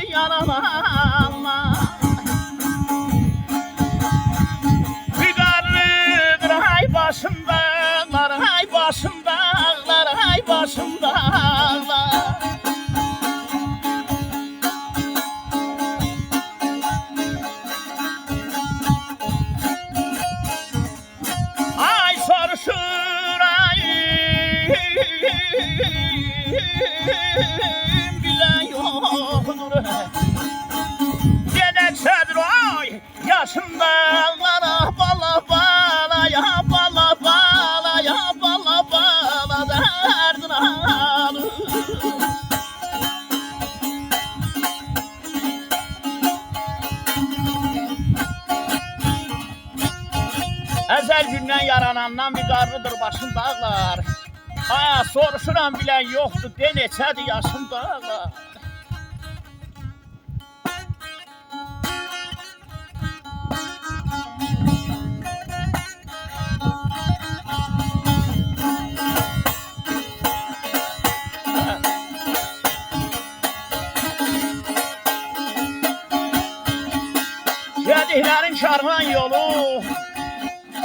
Yaranama bir karlıdır hay başımdalar, hay başımdalar, hay başımdalar. Ay soruşur ay bilen yoktur. Gelecektir ay yaşındalara bala bala ya bala bala ya bala bala derdin ağrı. Ezel gündən yaranandan bir qarlıdır başım dağlar. Aya soruşuram bilən yoxdur, de neçədir yaşım dağlar. Gediklərin karvan yolu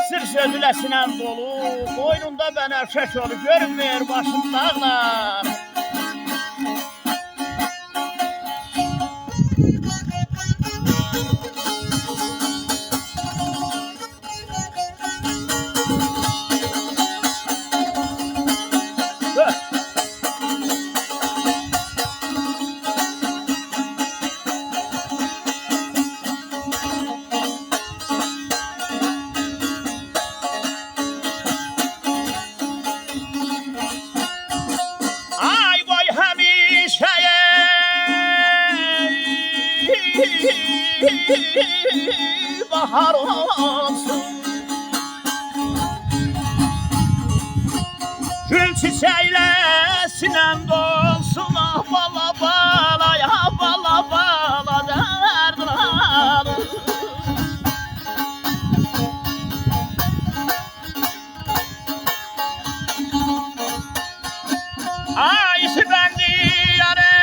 sır sözülə sinəm dolu, boynunda bənəfşək yolu görünmür başım dağlar. Bahar olsun, gül çiçeğiyle sinem dolsun. Ah bala bala ya bala bala derdin ağrı. Ay bendi yare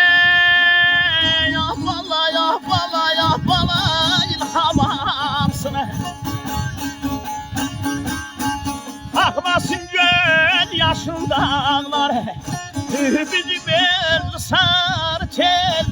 ya bala ya bala ya bala ilhamamsın. Akmasın göl yaşıl dağlar, bizi bir sar tel